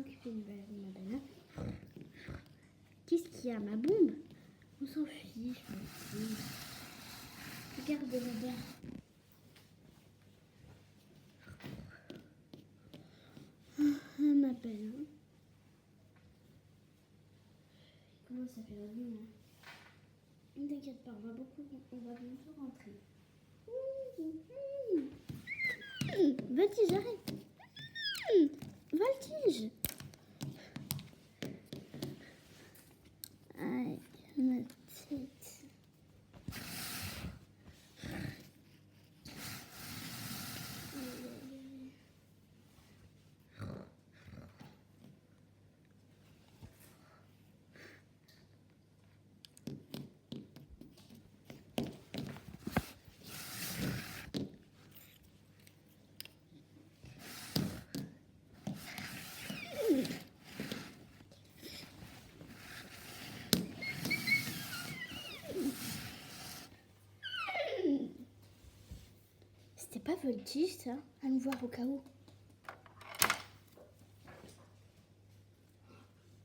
m'occuper de ma banane. Qu'est-ce qu'il y a, ma bombe? On s'en fiche, merci. Regarde là-bas. Ma belle. Hein. Comment ça fait la vie, hein? Ne t'inquiète pas, on va bientôt rentrer. Voltige, arrête. Voltige. Aïe, ma tête. C'était pas Voltige, ça? Allons voir au cas où.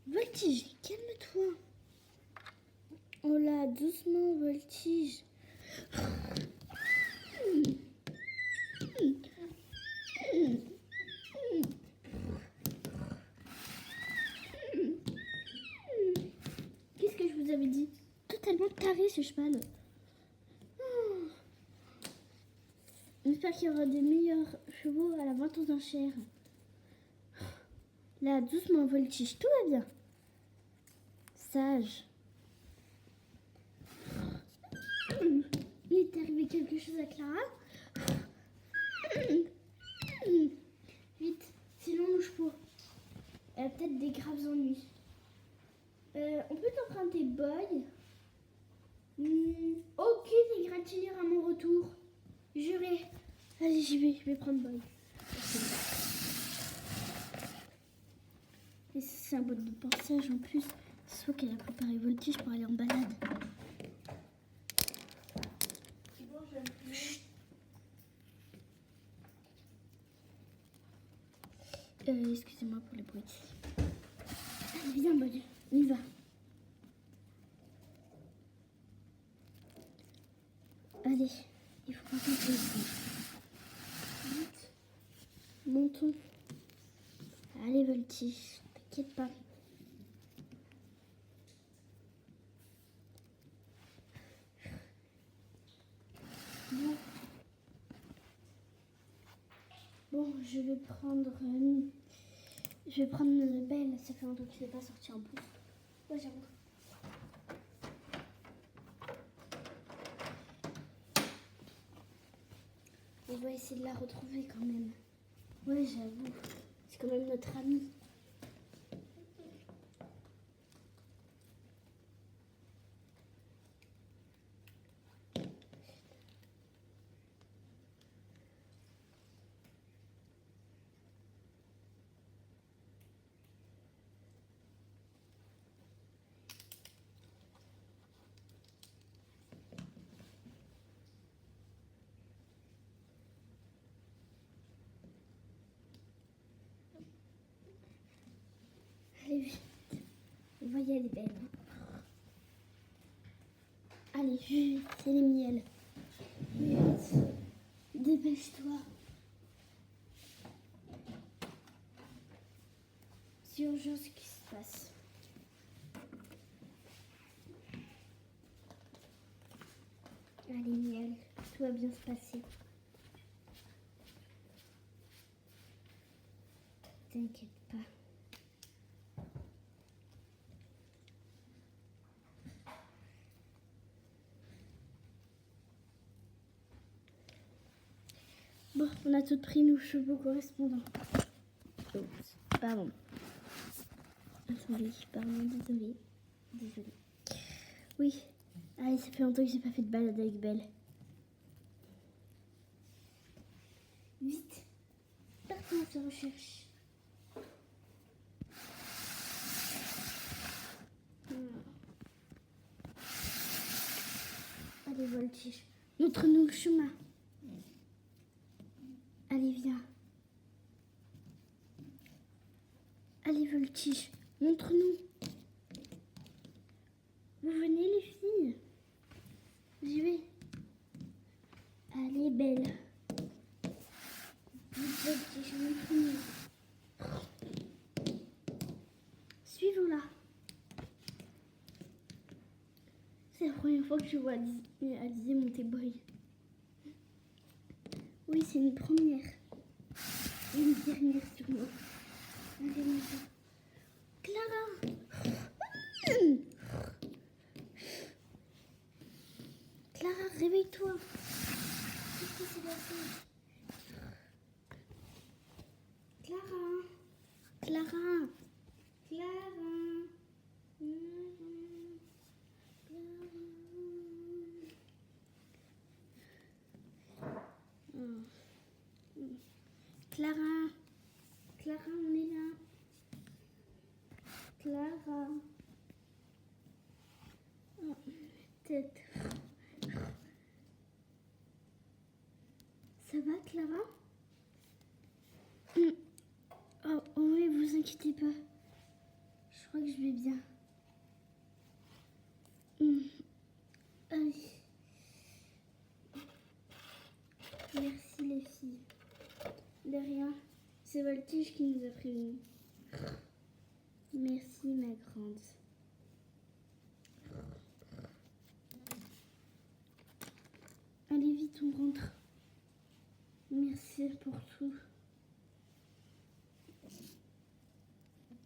Voltige, calme-toi. Oh là, doucement, Voltige. Qu'est-ce que je vous avais dit? Totalement taré ce cheval. J'espère qu'il y aura des meilleurs chevaux à la vente aux enchères. Là, doucement, Voltige, tout va bien. Sage. Il est arrivé quelque chose à Clara. Vite, sinon nos chevaux. Elle a peut-être des graves ennuis. On peut t'emprunter Boy. Aucune égratignure à mon retour. Juré. Allez, je vais prendre Boy. Et c'est un boîte de passage en plus. Soit qu'elle a préparé Voltige pour aller en balade. Excusez-moi pour le bruit. Allez, viens, Boy. On y va. Allez, il faut pas qu'on ici. Vite. Montons. Allez, Voltige, t'inquiète pas. Bon, je vais prendre Belle. Ça fait longtemps que tu n'es pas sorti en plus. Ouais, j'avoue. On va essayer de la retrouver quand même. Ouais, j'avoue. C'est quand même notre amie. Allez, vite. On va y aller, Belle. Allez, vite, c'est les miels. Vite. Dépêche-toi. C'est urgent ce qui se passe. Allez, miel. Tout va bien se passer. T'inquiète pas. Bon, on a tout pris nos chevaux correspondants. Oups, pardon. Attendez, pardon, désolée. Oui, allez, ça fait longtemps que j'ai pas fait de balade avec Belle. Vite, partons à sa recherche. Allez, Voltige, montre-nous le chemin. Allez, viens. Allez, Voltige, montre-nous. Vous venez, les filles? J'y vais. Allez, belle. Voltige, montre-nous. Suivons-la. C'est la première fois que je vois Alizé monter boy. Oui, c'est une première. Et une dernière sûrement. Allez, monte. Clara. Clara, réveille-toi. Qu'est-ce qui s'est passé? Clara. Clara. Clara. Clara. Clara, on est là. Clara. Oh, tête. Ça va, Clara? Oh, oui, vous inquiétez pas. Je crois que je vais bien. Allez. Merci les filles. De rien. C'est Voltige qui nous a prévenus. Merci ma grande. Allez vite, on rentre. Merci pour tout.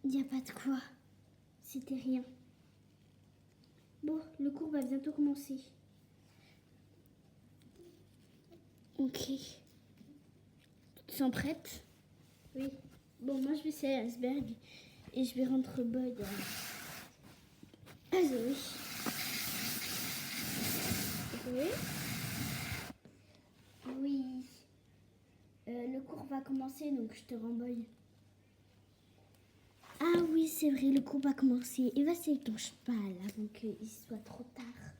Il n'y a pas de quoi. C'était rien. Bon, le cours va bientôt commencer. Ok. Tu te sens prête? Oui. Bon, moi je vais essayer à Asberg et je vais rentrer Bud. Ah oui. Oui. Oui. Le cours va commencer, donc je te renvoie. Ah oui, c'est vrai, le cours va commencer. Et va sur ton cheval avant qu'il soit trop tard.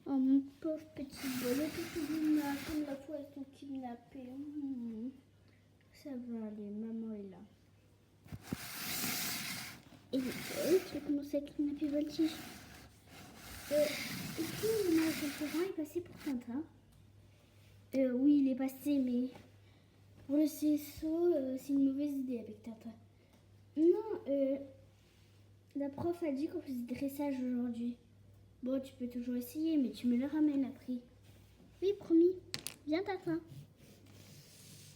Oh mon pauvre petit bonnet, comme la fois ils sont kidnappés. Ça va aller, maman est là. Et tu vas commencer à kidnapper Voltige. Est-ce que le maréchal Ferrand est passé pour Tintin? Oui, il est passé, mais pour le CSO, c'est une mauvaise idée avec Tintin. Non, la prof a dit qu'on faisait dressage aujourd'hui. Bon, tu peux toujours essayer, mais tu me le ramènes après. Oui, promis. Viens, Tintin.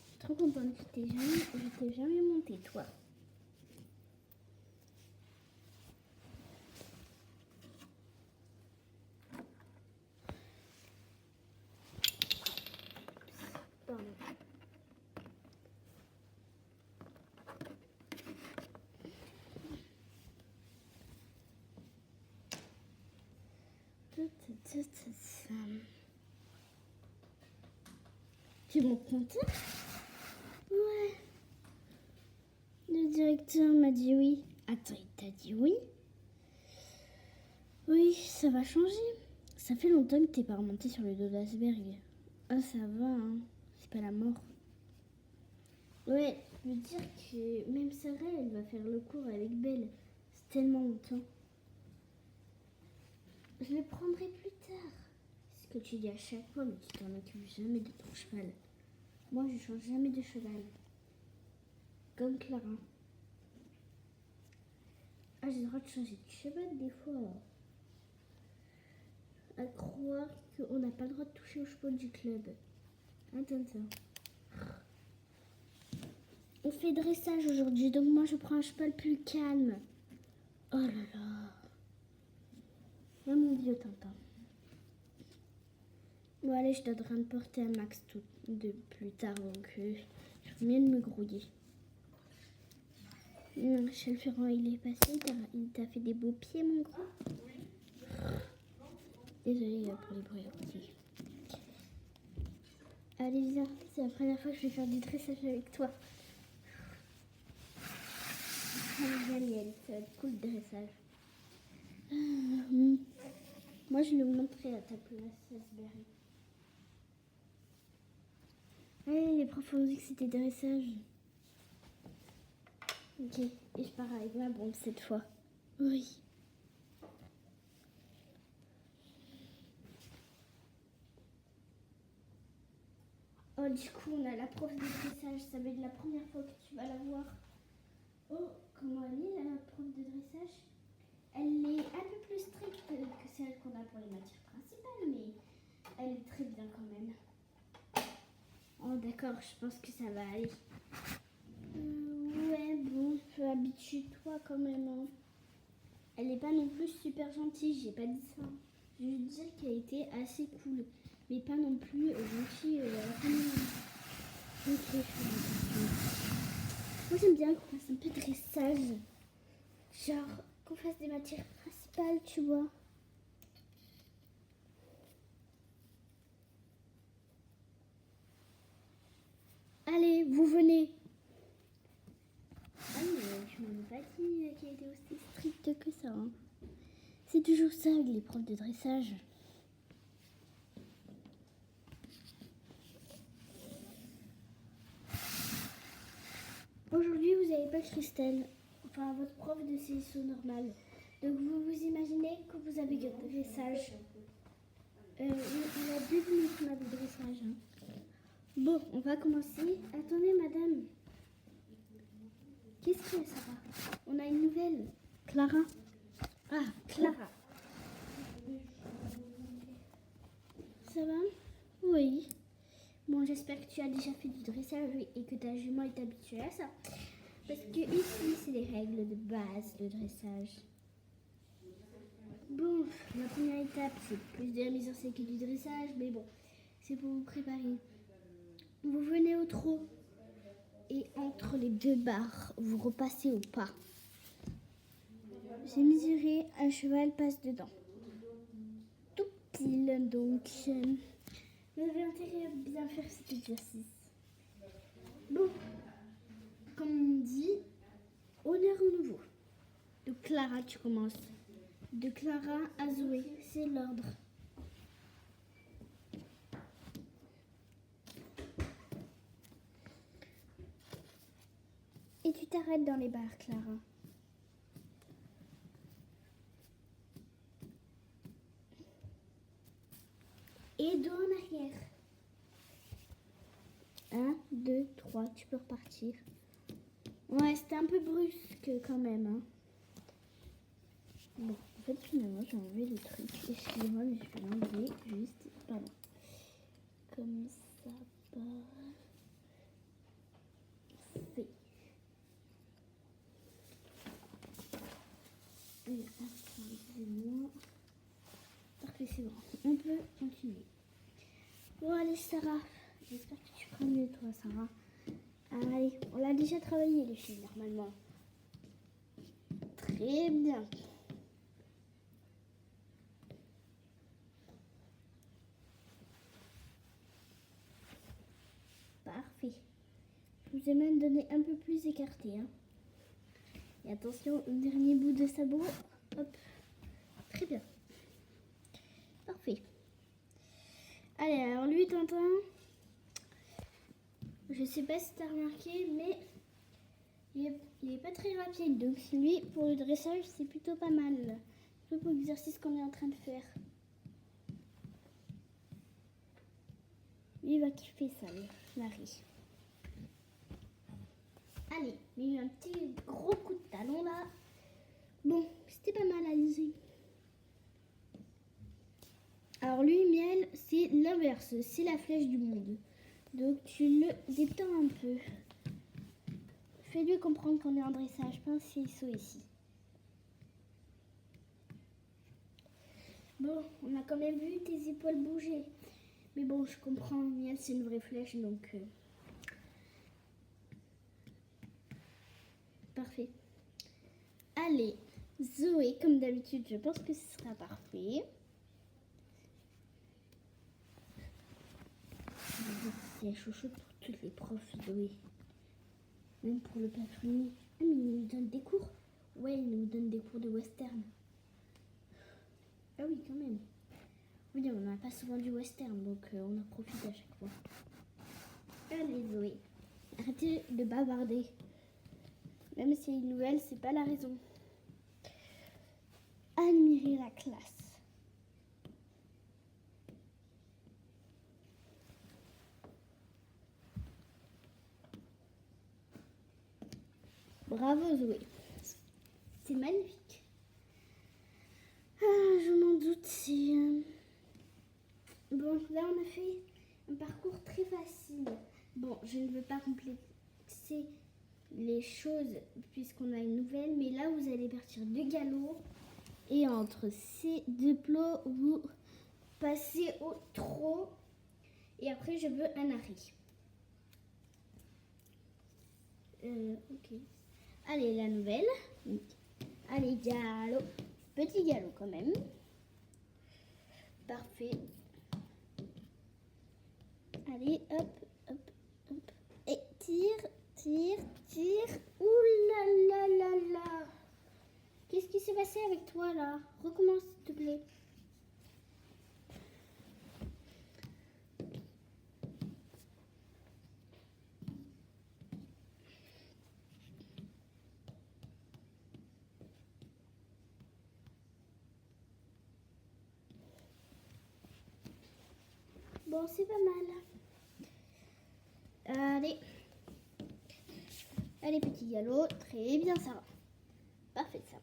Je suis trop contente que je t'ai jamais monté, toi. Pardon. Tu m'en comptes? Ouais. Le directeur m'a dit oui. Attends, il t'a dit oui? Oui, ça va changer. Ça fait longtemps que t'es pas remonté sur le dos d'Asberg. Ah, ça va, hein. C'est pas la mort. Ouais, je veux dire que même Sarah, elle va faire le cours avec Belle. C'est tellement longtemps. Je le prendrai plus tard. C'est ce que tu dis à chaque fois, mais tu t'en occupes jamais de ton cheval. Moi, je change jamais de cheval. Comme Clara. Ah, j'ai le droit de changer de cheval des fois. À croire qu'on n'a pas le droit de toucher au cheval du club. Attends. On fait dressage aujourd'hui, donc moi je prends un cheval plus calme. Oh là là. Ah mon vieux Tintin. Bon allez, je dois te porter un max tout de plus tard, donc je viens de me grouiller. Michel Ferrand, il est passé, il t'a fait des beaux pieds, mon grand. Désolée pour les bruits aussi. Allez, viens, c'est la première fois que je vais faire du dressage avec toi. Viens, Miel, ça va être cool le dressage. Moi, je le montrerai à ta place, Asberg. Ouais, les profs ont dit que c'était dressage. Ok, et je pars avec ma bombe cette fois. Oui. Oh, du coup, on a la prof de dressage. Ça va être la première fois que tu vas la voir. Oh, comment elle est, la prof de dressage? Elle est un peu plus stricte que celle qu'on a pour les matières principales, mais elle est très bien quand même. Oh, d'accord, je pense que ça va aller. Ouais, bon, habitue-toi quand même. Hein. Elle n'est pas non plus super gentille, j'ai pas dit ça. Je veux dire qu'elle était assez cool, mais pas non plus gentille. Ok, je fais attention. Moi, j'aime bien qu'on fasse un peu de dressage. Genre, qu'on fasse des matières principales, tu vois. Allez, vous venez. Ah, mais je m'en ai pas dit qu'elle était aussi stricte que ça. Hein. C'est toujours ça avec les profs de dressage. Aujourd'hui, vous n'avez pas Christelle, enfin votre prof de CSO normal. Donc vous vous imaginez que vous avez le dressage. Il y a 2 minutes qu'on a le dressage. Hein. Bon, on va commencer. Attendez, madame. Qu'est-ce que ça va? On a une nouvelle. Clara. Ah, Clara. Ça va? Oui. Bon, j'espère que tu as déjà fait du dressage et que ta jument est habituée à ça. Parce que ici, c'est les règles de base, le dressage. Bon, la première étape, c'est plus de la mise en scène que du dressage, mais bon, c'est pour vous préparer. Vous venez au trot et entre les 2 barres, vous repassez au pas. C'est mesuré, un cheval passe dedans. Tout pile, donc vous avez intérêt à bien faire cet exercice. Bon, comme on dit, honneur au nouveau. De Clara, tu commences. De Clara à Zoé, c'est l'ordre. Et tu t'arrêtes dans les barres, Clara. Et dos en arrière. 1, 2, 3, tu peux repartir. Ouais, c'était un peu brusque quand même. Hein. Bon, en fait, finalement, j'ai enlevé le truc. Excusez-moi, mais je vais l'enlever juste. Pardon. Comme ça, parfait. Et excusez-moi. Parfait, c'est bon. On peut continuer. Bon, allez, Sarah. J'espère que tu feras mieux, toi, Sarah. Allez, on l'a déjà travaillé, les filles, normalement. Très bien. Parfait. Je vous ai même donné un peu plus écarté. Hein. Et attention, au dernier bout de sabot. Hop. Très bien. Parfait. Allez, alors lui, Tintin, je sais pas si tu as remarqué, mais il est pas très rapide. Donc lui, pour le dressage, c'est plutôt pas mal. Surtout pour l'exercice qu'on est en train de faire. Lui, il va kiffer ça, Marie. Allez, il y a eu un petit gros coup de talon là. Bon, c'était pas mal, Alizé. Alors lui, Miel, c'est l'inverse, c'est la flèche du monde. Donc tu le détends un peu. Fais-lui comprendre qu'on est en dressage, pas un CSO ici. Bon, on a quand même vu tes épaules bouger. Mais bon, je comprends, Miel, c'est une vraie flèche, donc... Parfait. Allez, Zoé, comme d'habitude, je pense que ce sera parfait. C'est chouchou pour toutes les profs, Zoé. Même pour le patronnier. Ah, mais il nous donne des cours. Ouais, il nous donne des cours de western. Ah oui, quand même. Oui, on n'a pas souvent du western, donc on en profite à chaque fois. Allez, Allez Zoé, arrêtez de bavarder. Même si c'est une nouvelle, c'est pas la raison. Admirez la classe. Bravo Zoé. C'est magnifique. Ah, je m'en doute si... Bon, là on a fait un parcours très facile. Bon, je ne veux pas complexer les choses puisqu'on a une nouvelle, mais là vous allez partir du galop et entre ces deux plots, vous passez au trot et après je veux un arrêt. Ok. Allez, la nouvelle. Allez, galop. Petit galop quand même. Parfait. Allez, hop, hop, hop. Et tire, tire, tire. Ouh là là là là. Qu'est-ce qui s'est passé avec toi là? Recommence s'il te plaît. Bon, c'est pas mal. Allez. Allez, petit galop. Très bien, ça va. Parfait, ça.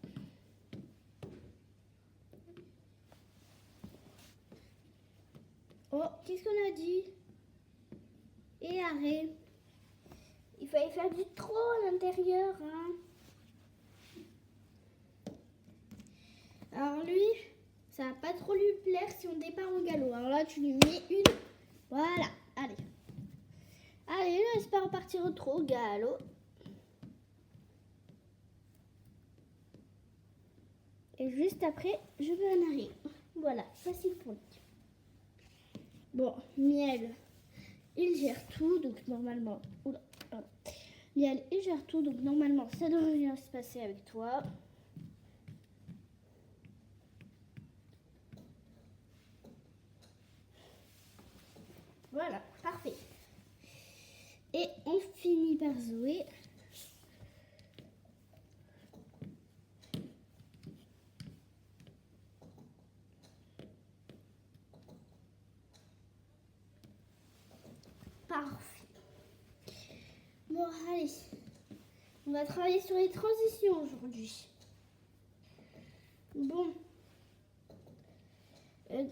Oh, qu'est-ce qu'on a dit? Et arrêt. Il fallait faire du trot à l'intérieur, hein. Alors lui, ça va pas trop lui plaire si on départ en galop. Alors là, tu lui mets une. Voilà, allez. Allez, laisse pas repartir au trot, galop. Et juste après, je veux un arrêt. Voilà, facile pour lui. Bon, Miel, il gère tout, donc normalement... Oula, pardon. Miel, il gère tout, donc normalement, ça devrait bien se passer avec toi. Voilà, parfait. Et on finit par Zoé. Parfait. Bon, allez. On va travailler sur les transitions aujourd'hui. Bon.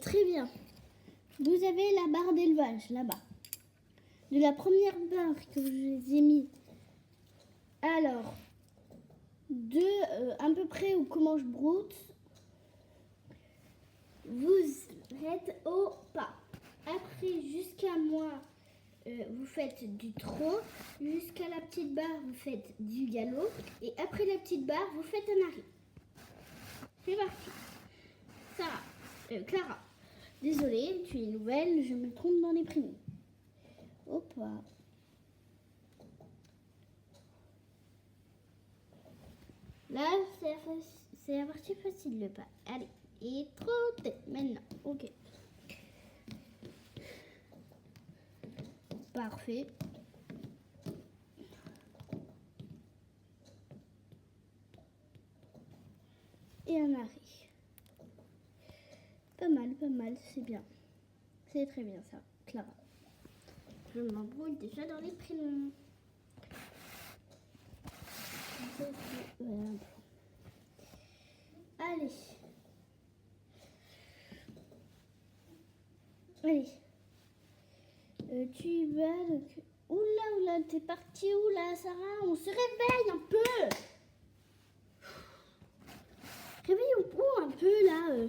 Très bien. Vous avez la barre d'élevage là-bas. De la première barre que je vous ai mis. Alors, à peu près où comment je broute, vous êtes au pas. Après, jusqu'à moi, vous faites du trot. Jusqu'à la petite barre, vous faites du galop. Et après la petite barre, vous faites un arrêt. C'est parti. Sarah, Clara. Désolée, tu es nouvelle, je me trompe dans les prénoms. Hop. Là, c'est la partie facile, le pas. Allez, et trottez maintenant. Ok. Parfait. Et un arrêt. Pas mal, c'est bien. C'est très bien ça, Clara. Je m'embrouille déjà dans les prénoms. Allez. Allez. Tu vas donc... Oula, t'es parti où là, Sarah? On se réveille un peu. Réveillons-nous un peu là.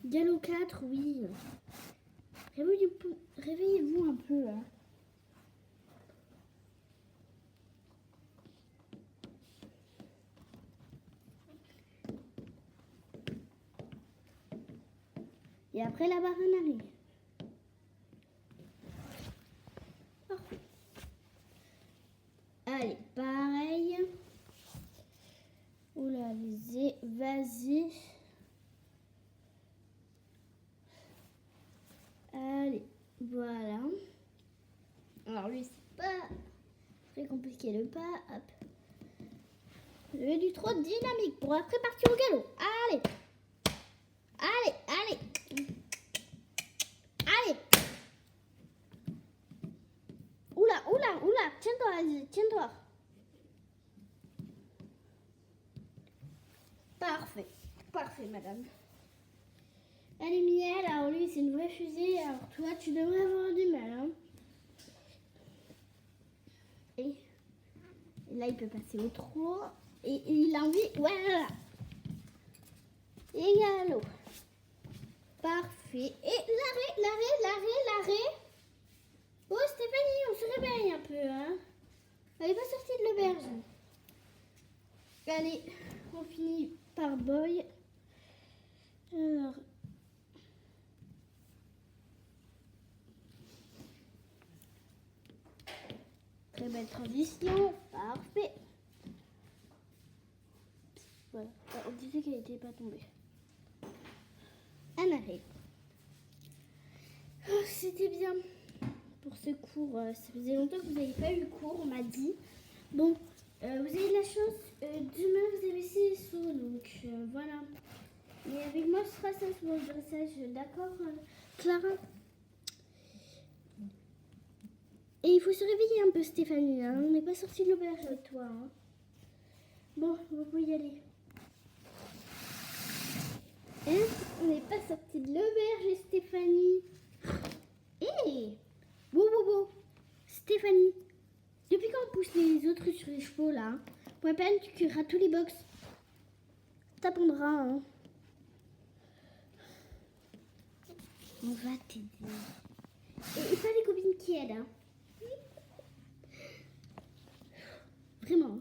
Galop 4, oui. Réveillez-vous un peu là. Et après la barre en arrière. Parfait. Allez, pareil. Oula, vas-y. Allez, voilà. Alors lui, c'est pas Très compliqué le pas. Hop. Le du trop dynamique pour après partir au galop. Allez. Allez, allez. Allez. Oula, oula, oula. Tiens-toi, Aziz, tiens-toi. Parfait. Parfait, madame. Allez, Miel, alors lui, c'est une vraie fusée. Alors toi, tu devrais avoir du mal, hein. Et là, il peut passer au trot. Et il a envie. Voilà. Et galop. Parfait. Et l'arrêt. Oh, Stéphanie, on se réveille un peu, hein. Elle n'est pas sortie de l'auberge. Allez, on finit par Boy. Alors. Très belle transition. Parfait. Voilà. On disait qu'elle n'était pas tombée. Un arrêt. Oh, c'était bien pour ce cours. Ça faisait longtemps que vous n'avez pas eu cours, on m'a dit. Bon, vous avez de la chance. Demain, vous avez CSO. Donc, voilà. Et avec moi, ce sera ça pour le dressage. D'accord, Clara? Et il faut se réveiller un peu, Stéphanie. Hein. On n'est pas sorti de l'auberge avec toi. Hein. Bon, vous pouvez y aller. Hein? On n'est pas sorti de l'auberge, Stéphanie. Hé! Wow. Stéphanie, depuis quand on pousse les autres sur les chevaux, là, pour la peine, tu cureras tous les box. T'apprendras, hein. On va t'aider. Et pas les copines qui aident, hein. Vraiment.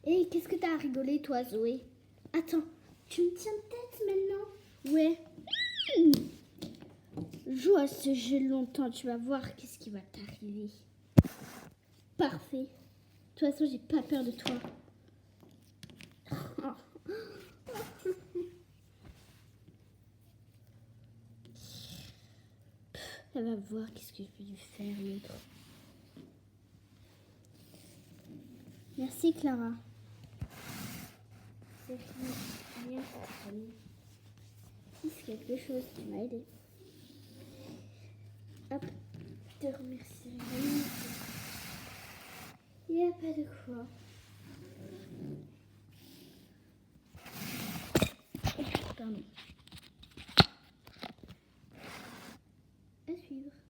Et qu'est-ce que t'as à rigoler, toi, Zoé? Attends, tu me tiens tête maintenant? Ouais. Joue à ce jeu longtemps, tu vas voir qu'est-ce qui va t'arriver. Parfait. De toute façon, j'ai pas peur de toi. Elle va voir qu'est-ce que je peux lui faire, l'autre. Merci, Clara. C'est bien, Stéphanie. C'est quelque chose qui m'a aidé. Hop, je te remercie. Il n'y a pas de quoi. Pardon. À suivre.